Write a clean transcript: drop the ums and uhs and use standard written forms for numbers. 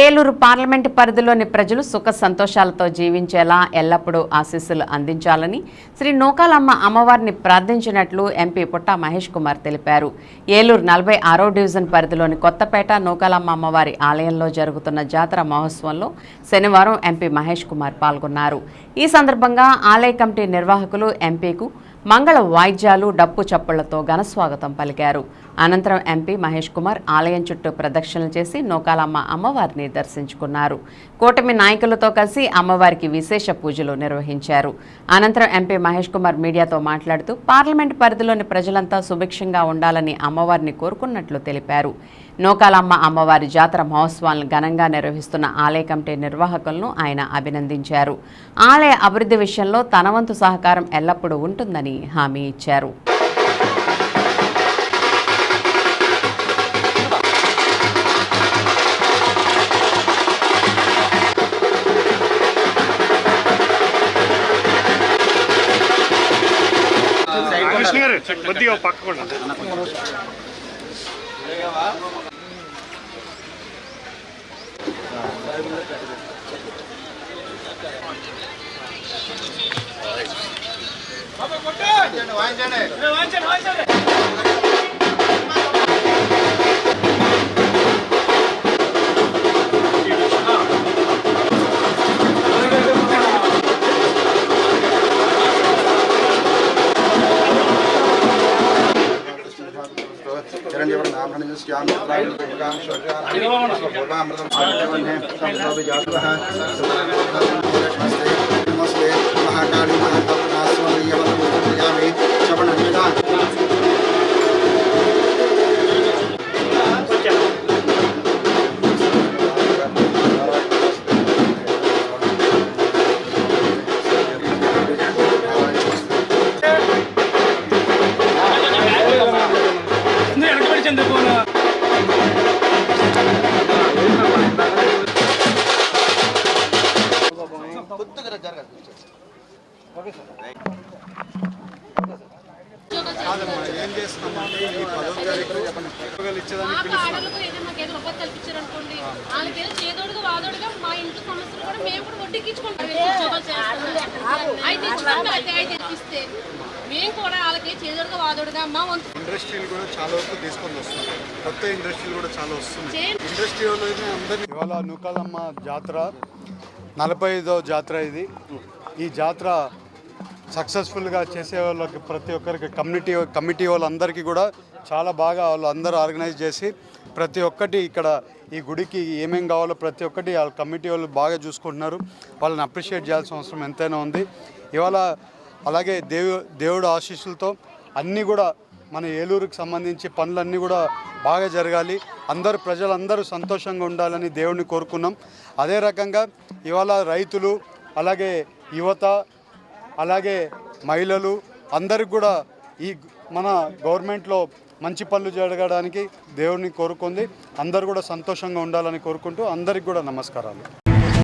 Eluru parliament పరిధిలోని ప్రజలు సుఖ సంతోషాలతో జీవించేలా ఎల్లప్పుడూ ఆశీస్సులు అందించాలని శ్రీ నూకాలమ్మ అమ్మవారిని ప్రార్థించినట్లు ఎంపీ పుట్టా మహేష్ కుమార్ తెలిపారు. ఏలూరు 46వ డివిజన్ పరిధిలోని కొత్తపేట నూకాలమ్మ అమ్మవారి ఆలయంలో జరుగుతున్న జాతర మహోత్సవంలో శనివారం ఎంపీ మహేష్ కుమార్ పాల్గొన్నారు. ఈ సందర్భంగా ఆలయ కమిటీ నిర్వాహకులు ఎంపీకు మంగళ వాయిద్యాలు డప్పు చప్పుళ్లతో ఘనస్వాగతం పలికారు. అనంతరం ఎంపీ మహేష్ కుమార్ ఆలయం చుట్టూ ప్రదక్షిణలు చేసి నూకాలమ్మ అమ్మవారిని దర్శించుకున్నారు. కూటమి నాయకులతో కలిసి అమ్మవారికి విశేష పూజలు నిర్వహించారు. అనంతరం ఎంపీ మహేష్ కుమార్ మీడియాతో మాట్లాడుతూ పార్లమెంటు పరిధిలోని ప్రజలంతా సుభిక్షంగా ఉండాలని అమ్మవారిని కోరుకున్నట్లు తెలిపారు. నూకాలమ్మ అమ్మవారి జాతర మహోత్సవాలను ఘనంగా నిర్వహిస్తున్న ఆలయ కమిటీ నిర్వాహకులను ఆయన అభినందించారు. ఆలయ అభివృద్ధి విషయంలో తన వంతు సహకారం ఎల్లప్పుడూ ఉంటుందని హామీ ఇచ్చారు. ఏం చేస్తున్నామంటే ఈ 10వ తారీఖు కల్పించారనుకోండి వాళ్ళకి ఏదో చేదోడుగా వాదోడుగా మా ఇంట్లో సమస్యలు కూడా మేము కూడా వడ్డీకించుకుంటాం. అయితే ఇస్తే మేము కూడా వాళ్ళకి చేదోడుగా వాదోడుగా మా వంతు ఇండస్ట్రీలు కూడా చాలా వరకు తీసుకొని వస్తున్నారు. కొత్త ఇండస్ట్రీలు కూడా చాలా వస్తున్నాయి. ఇండస్ట్రీ అందరినీ ఇవాళ నూకాలమ్మ జాతర 45వ జాతర ఇది. ఈ జాతర సక్సెస్ఫుల్గా చేసే వాళ్ళకి ప్రతి ఒక్కరికి కమిటీ వాళ్ళందరికీ కూడా చాలా బాగా వాళ్ళు అందరూ ఆర్గనైజ్ చేసి ప్రతి ఒక్కటి ఇక్కడ ఈ గుడికి ఏమేం కావాలో ప్రతి ఒక్కటి వాళ్ళ కమిటీ వాళ్ళు బాగా చూసుకుంటున్నారు. వాళ్ళని అప్రిషియేట్ చేయాల్సిన అవసరం ఎంతైనా ఉంది. ఇవాళ అలాగే దేవుడు ఆశీస్సులతో అన్నీ కూడా మన ఏలూరుకి సంబంధించి పనులన్నీ కూడా బాగా జరగాలి, ప్రజలందరూ సంతోషంగా ఉండాలని దేవుడిని కోరుకున్నాం. అదే రకంగా ఇవాళ రైతులు అలాగే యువత అలాగే మహిళలు అందరికి కూడా ఈ మన గవర్నమెంట్లో మంచి పనులు జరగడానికి దేవుడిని కోరుకుంది. అందరూ కూడా సంతోషంగా ఉండాలని కోరుకుంటూ అందరికి కూడా నమస్కారాలు.